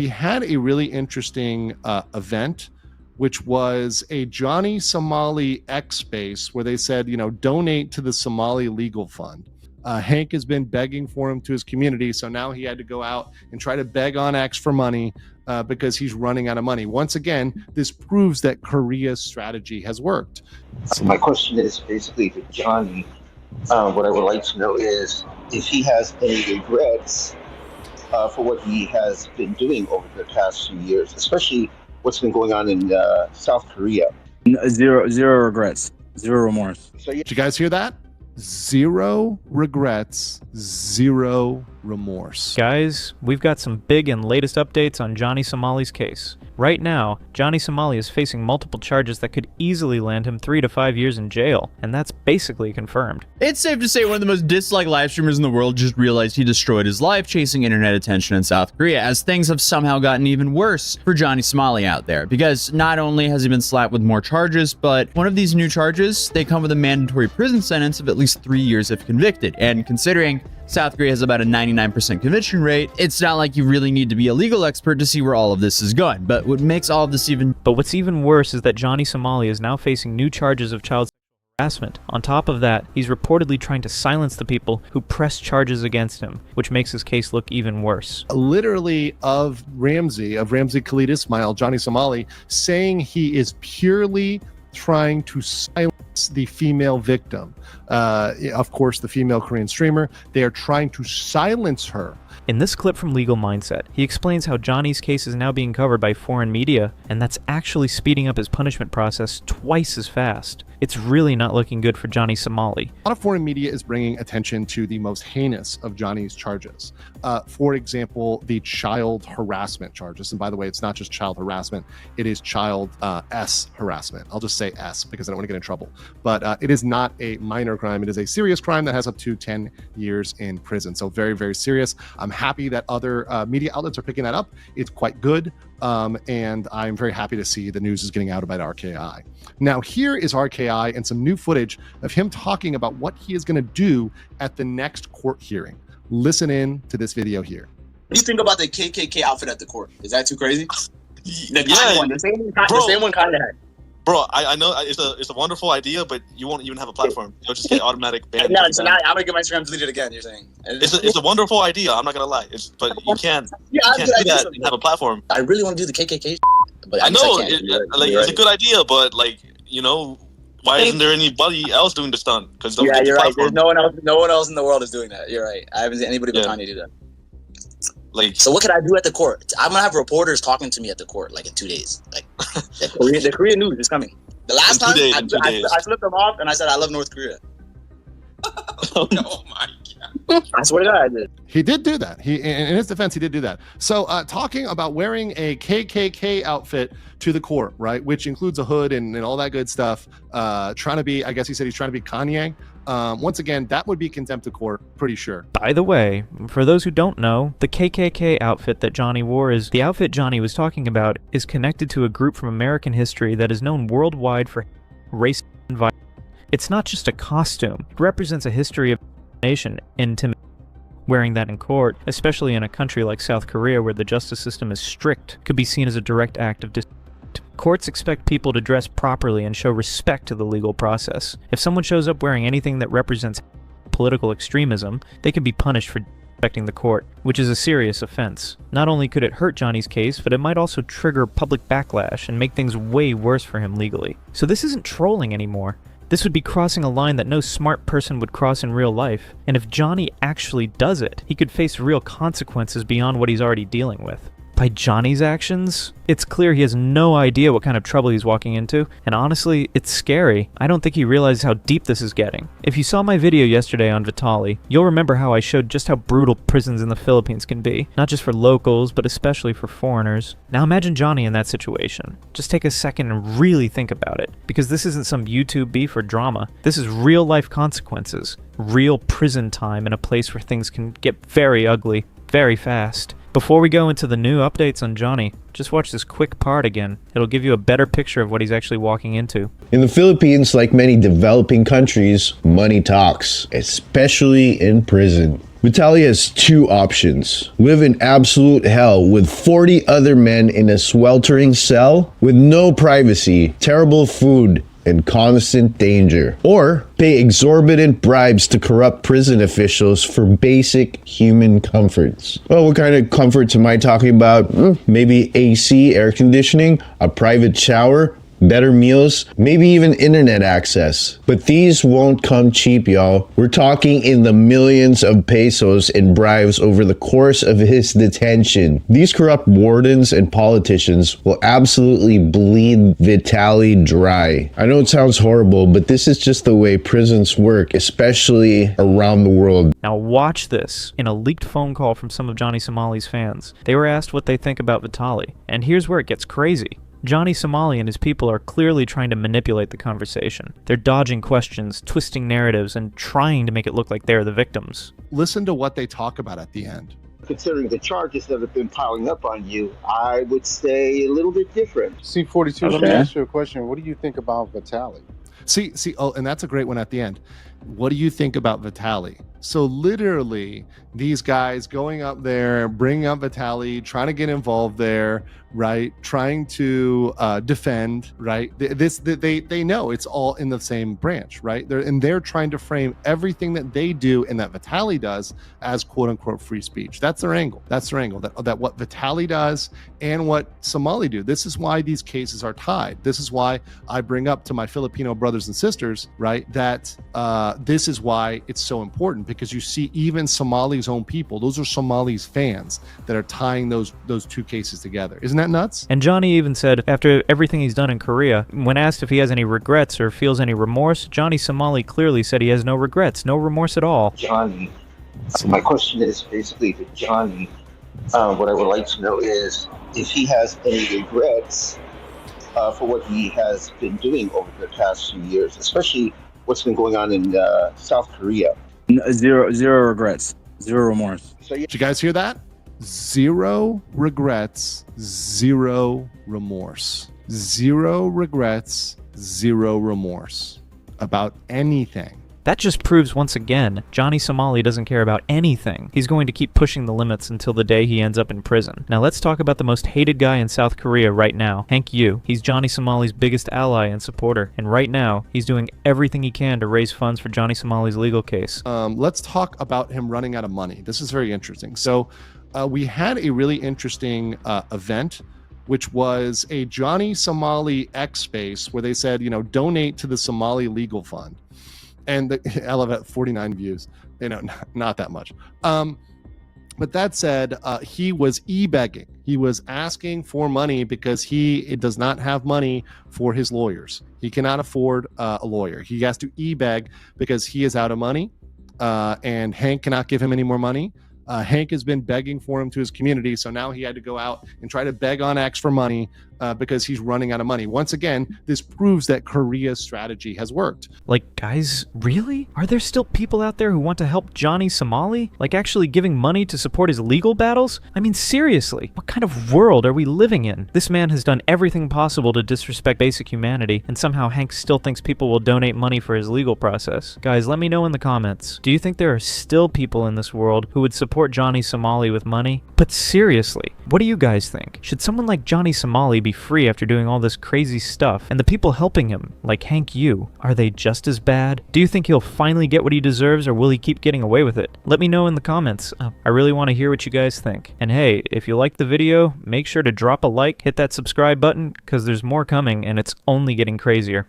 He had a really interesting event, which was a Johnny Somali X space where they said, donate to the Somali Legal Fund. Hank has been begging for him to his community, so now he had to go out and try to beg on X for money because he's running out of money. Once again, this proves that Korea's strategy has worked. So my question is basically to Johnny. What I would like to know is if he has any regrets for what he has been doing over the past few years, especially what's been going on in South Korea. Zero regrets, zero remorse. So, did you guys hear that? Zero regrets, zero remorse. Guys, we've got some big and latest updates on Johnny Somali's case. Right now, Johnny Somali is facing multiple charges that could easily land him 3 to 5 years in jail, and that's basically confirmed. It's safe to say one of the most disliked live streamers in the world just realized he destroyed his life chasing internet attention in South Korea, as things have somehow gotten even worse for Johnny Somali out there, because not only has he been slapped with more charges, but one of these new charges, they come with a mandatory prison sentence of at least 3 years if convicted, and considering South Korea has about a 99% conviction rate, it's not like you really need to be a legal expert to see where all of this is going. But what's even worse is that Johnny Somali is now facing new charges of child harassment. On top of that, he's reportedly trying to silence the people who press charges against him, which makes his case look even worse. Literally of Ramsey Khalid Ismail, Johnny Somali, saying he is purely trying to silence the female victim. Of course, the female Korean streamer, they are trying to silence her. In this clip from Legal Mindset, he explains how Johnny's case is now being covered by foreign media, and that's actually speeding up his punishment process twice as fast. It's really not looking good for Johnny Somali. A lot of foreign media is bringing attention to the most heinous of Johnny's charges. For example, the child harassment charges. And by the way, it's not just child harassment, it is child S harassment. I'll just say S because I don't want to get in trouble. But it is not a minor crime. It is a serious crime that has up to 10 years in prison. So very, very serious. I'm happy that other media outlets are picking that up. It's quite good. And I'm very happy to see the news is getting out about RKI. Now, here is RKI and some new footage of him talking about what he is going to do at the next court hearing. Listen in to this video here. What do you think about the KKK outfit at the court? Is that too crazy? The same one kind of had. Bro, I know it's a wonderful idea, but you won't even have a platform. You'll just get automatic banned. No, so now I'm gonna get my Instagram deleted again. You're saying it's a wonderful idea. I'm not gonna lie, but you can't do that and have a platform. I really want to do the KKK, but I know it's a good idea, but why isn't there anybody else doing the stunt? Because you're right. There's no one else in the world is doing that. You're right. I haven't seen anybody but Kanye do that. So what can I do at the court? I'm gonna have reporters talking to me at the court in 2 days. The Korean news is coming. The last time I flipped them off and I said I love North Korea. Oh my God! I swear to God, I did. He did do that. In his defense, he did do that. So talking about wearing a KKK outfit to the court, right, which includes a hood and all that good stuff, trying to be, I guess he said he's trying to be Kanye. Once again, that would be contempt of court, pretty sure. By the way, for those who don't know, the KKK outfit that Johnny wore the outfit Johnny was talking about is connected to a group from American history that is known worldwide for race and violence. It's not just a costume. It represents a history of nation intimidation. Wearing that in court, especially in a country like South Korea where the justice system is strict, could be seen as a direct act of disrespect. Courts expect people to dress properly and show respect to the legal process. If someone shows up wearing anything that represents political extremism, they can be punished for disrespecting the court, which is a serious offense. Not only could it hurt Johnny's case, but it might also trigger public backlash and make things way worse for him legally. So this isn't trolling anymore. This would be crossing a line that no smart person would cross in real life, and if Johnny actually does it, he could face real consequences beyond what he's already dealing with. By Johnny's actions, it's clear he has no idea what kind of trouble he's walking into, and honestly, it's scary. I don't think he realizes how deep this is getting. If you saw my video yesterday on Vitali, you'll remember how I showed just how brutal prisons in the Philippines can be, not just for locals, but especially for foreigners. Now imagine Johnny in that situation. Just take a second and really think about it, because this isn't some YouTube beef or drama. This is real life consequences, real prison time in a place where things can get very ugly, very fast. Before we go into the new updates on Johnny, just watch this quick part again. It'll give you a better picture of what he's actually walking into. In the Philippines, like many developing countries, money talks, especially in prison. Vitaly has two options. Live in absolute hell with 40 other men in a sweltering cell with no privacy, terrible food, and constant danger. Or pay exorbitant bribes to corrupt prison officials for basic human comforts. Well, what kind of comforts am I talking about? Maybe AC, air conditioning, a private shower, better meals, maybe even internet access. But these won't come cheap, y'all. We're talking in the millions of pesos in bribes over the course of his detention. These corrupt wardens and politicians will absolutely bleed Vitaly dry. I know it sounds horrible, but this is just the way prisons work, especially around the world. Now watch this. In a leaked phone call from some of Johnny Somali's fans, they were asked what they think about Vitaly. And here's where it gets crazy. Johnny Somali and his people are clearly trying to manipulate the conversation. They're dodging questions, twisting narratives, and trying to make it look like they're the victims. Listen to what they talk about at the end. Considering the charges that have been piling up on you, I would say a little bit different. C42, let me ask you a question. What do you think about Vitaly? See, and that's a great one at the end. What do you think about Vitaly? So literally, these guys going up there, bringing up Vitaly, trying to get involved there, right? Trying to defend, right? They know it's all in the same branch, right? They're trying to frame everything that they do and that Vitaly does as quote unquote free speech. That's their angle. That what Vitaly does and what Somali do. This is why these cases are tied. This is why I bring up to my Filipino brothers and sisters, right? That this is why it's so important, because you see even Somali's own people, those are Somali's fans that are tying those two cases together. Isn't that nuts? And Johnny even said, after everything he's done in Korea, when asked if he has any regrets or feels any remorse, Johnny Somali clearly said he has no regrets, no remorse at all. Johnny, my question is basically to Johnny, what I would like to know is if he has any regrets for what he has been doing over the past few years, especially what's been going on in South Korea. Zero regrets, zero remorse. So Did you guys hear that? 0 regrets, 0 remorse. 0 regrets, 0 remorse about anything. That just proves once again, Johnny Somali doesn't care about anything. He's going to keep pushing the limits until the day he ends up in prison. Now let's talk about the most hated guy in South Korea right now, Hank Yu. He's Johnny Somali's biggest ally and supporter, and right now, he's doing everything he can to raise funds for Johnny Somali's legal case. Let's talk about him running out of money. This is very interesting. So we had a really interesting event, which was a Johnny Somali X space where they said, donate to the Somali Legal Fund. And I love it, 49 views, not that much. But that said, he was e-begging. He was asking for money because he does not have money for his lawyers. He cannot afford a lawyer. He has to e-beg because he is out of money, and Hank cannot give him any more money. Hank has been begging for him to his community, so now he had to go out and try to beg on X for money because he's running out of money. Once again, this proves that Korea's strategy has worked. Like, guys, really? Are there still people out there who want to help Johnny Somali? Like, actually giving money to support his legal battles? I mean, seriously, what kind of world are we living in? This man has done everything possible to disrespect basic humanity, and somehow Hank still thinks people will donate money for his legal process. Guys, let me know in the comments. Do you think there are still people in this world who would support Johnny Somali with money? But seriously, what do you guys think? Should someone like Johnny Somali be free after doing all this crazy stuff? And the people helping him, like Hank Yu, are they just as bad? Do you think he'll finally get what he deserves, or will he keep getting away with it? Let me know in the comments. I really want to hear what you guys think. And hey, if you liked the video, make sure to drop a like, hit that subscribe button, because there's more coming and it's only getting crazier.